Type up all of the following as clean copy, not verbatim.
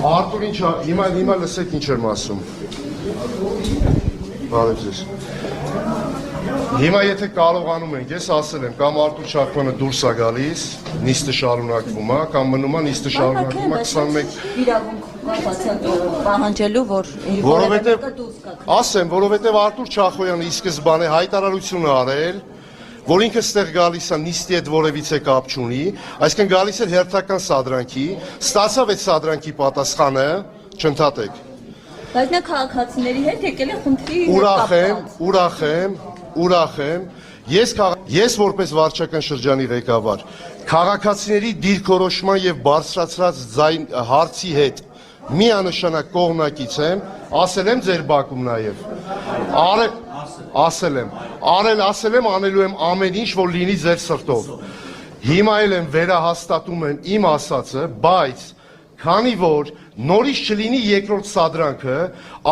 Արտուր ինչ հիմա լսեք ինչ եմ ասում։ Բարև ձեզ։ Հիմա եթե կարողանում ենք, ես ասել եմ, կամ Արտուր Չախմանը դուրս է գալիս, նիստը շարունակվում է, կամ մնում է նիստը շարունակվում է 21 իրավունք պահանջելու, որ ասեմ, որովհետև Արտուր Չախոյանը ի սկզբանե հայտարարություն է արել, որ ինքը ստեղ գալիս է նիստի հետ որևիցե կապ չունի, այսինքն գալիս է հերթական սադրանքի, ստացավ այդ սադրանքի պատասխանը, չընդհատեք։ Բայց նա քաղաքացիների հետ եկել է խնդրի ուրախ եմ, ես որպես վարչական շրջանի ղեկավար, քաղաքացիների դիրքորոշման եւ բարձրացրած հարցի հետ միանշանակ կողմնակից եմ, ասել եմ ձեր բակում նաեւ, ասել եմ, անելու եմ ամեն ինչ, որ լինի ձեր սրտով, հիմա էլ եմ վերահաստատում եմ իմ ասածը, բայց քանի որ նորից չլինի երկրորդ սադրանքը,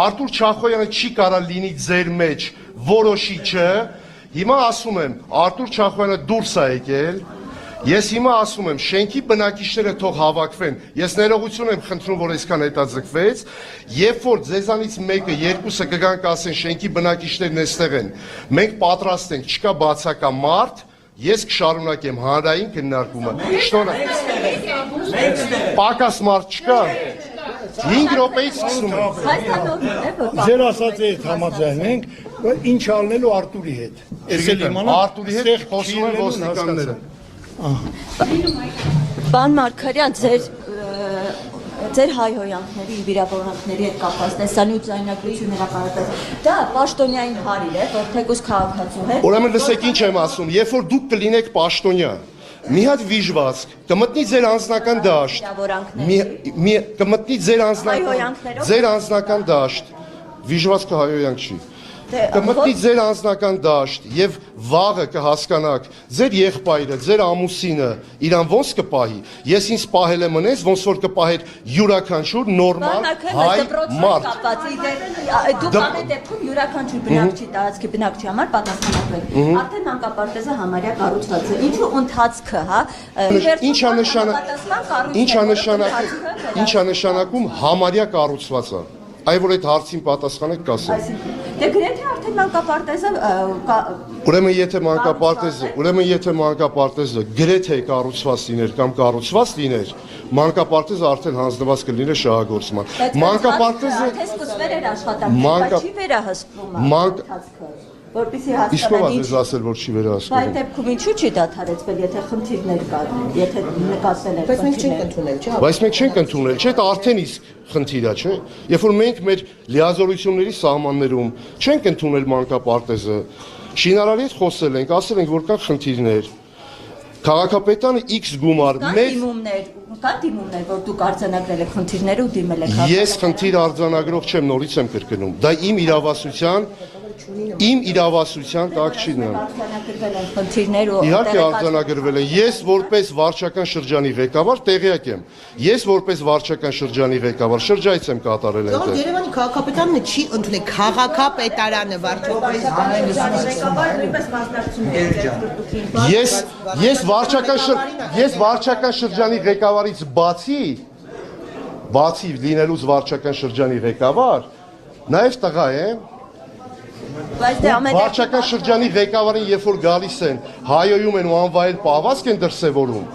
Արտուր Չախոյանը չի կարող լինի ձեր մեջ որոշիչը, հիմա ասում եմ, Արտուր Չախոյանը դուրս է եկել, ես հիմա ասում եմ, շենքի բնակիչները թող հավաքվեն, ես ներողություն եմ խնդրում, որ այսքան հետաձգվեց, երբ որ ձեզանից մեկը, երկուսը կգան կասեն շենքի բնակիչներն էստեղ են, մենք պատրաստ ենք, չկա բացակա մարդ, ես կշարունակեմ հանրային քննարկումը, պակաս մարդ չկա, 5 րոպեից սկսում ենք։ Ձեր ասածի հետ համաձայնենք, ինչ ալնելու Արտուրի հետ։ Արտուրի հետ խոսում են ոստիկանները։ Պարոն Մարգարյան, ձեր հայհոյանքների, վիրավորանքների հետ կապված տեսանյութ ձայնագրություն հրապարակած, դա պաշտոնյային հարիր է, որ թեկուզ քաղաքացու հետ։ Ուրեմն լսեք ինչ եմ ասում, երբ որ դուք կլինեք պաշտոնյա, մի հատ վիժվածք, կմտնի ձեր անձնական դաշտ, կմտնի ձեր անձնական դաշտ, վիժվածքը հայհոյանք չի, կմտնի ձեր անձնական դաշտ եւ վաղը կհասկանաք ձեր եղբայրը, ձեր ամուսինը իրան ոնց կպահի, ես ինձ պահել եմ մնես, ոնց որ կպահեր յուրաքանչյուր նորմալ հայ մարդ։ Դուք ամեն դեպքում յուրաքանչյուր բնակչի տարածքի բնակչի համար պատասխանատու եք։ Արդեն մանկապարտեզը համարյա կառուցված է։ Ինչու ընթացքը, հա, ինչա նշանակում համարյա կառուցված է։ Այ որ այդ հարցին պատասխանեք կասեմ։ Դե գրեթե արդեն մանկապարտեզը Ուրեմն եթե մանկապարտեզը գրեթե կառուցված լիներ կամ կառուցված լիներ, մանկապարտեզը արդեն հանձնված կլիներ շահագործման։ Մանկապարտեզը սկսվել էր աշխատանքը, բայց չի վերահսկվում ընթացքը, որպեսզի Իսկ ով հասկանան է ասել, որ չի վերահսկվում։ Բայց դեպքում ինչու չի դադարեցվել, եթե խնդիրներ կան, եթե նկատվել են խնդիրներ։ Բայց մենք չենք ընդունել, չէ՞, դա արդեն իսկ խնդիր է, չէ՞։ Երբ որ մենք մեր լիազորությունների սահմաններում չենք ընդունել մանկապարտեզը, շինարարի հետ խոսել ենք, ասել ենք, որ կան խնդիրներ։ Քաղաքապետարանը X գումար կան դիմումներ, որ դուք արձանագրել եք խնդիրները ու դիմել եք։ Ես խնդիր արձանագրող չեմ, նորից եմ կրկնում։ Դա իմ իրավասության տակ չի նայում։ Իհարկե արձանագրվել են։ Ես որպես վարչական շրջանի ղեկավար տեղյակ եմ։ Ես որպես վարչական շրջանի ղեկավար շրջայց եմ կատարել այնտեղ։ Երևանի քաղաքապետարանը չի ընդունել քաղաքապետարանը Ես վարչական շրջանի ղեկավարից բացի լինելուց վարչական շրջանի ղեկավար, նաև տղա եմ։ Վարչական շրջանի ղեկավարին երբ որ գալիս են, հայոյում են ու անվայել պահվածք են դրսևորում։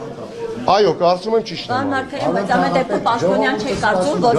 Այո, կարծում եմ ճիշտ է։ Պարոն Մարգարյան, բայց ամեն դեպքում պաշտոնյան չէ կարծում, որ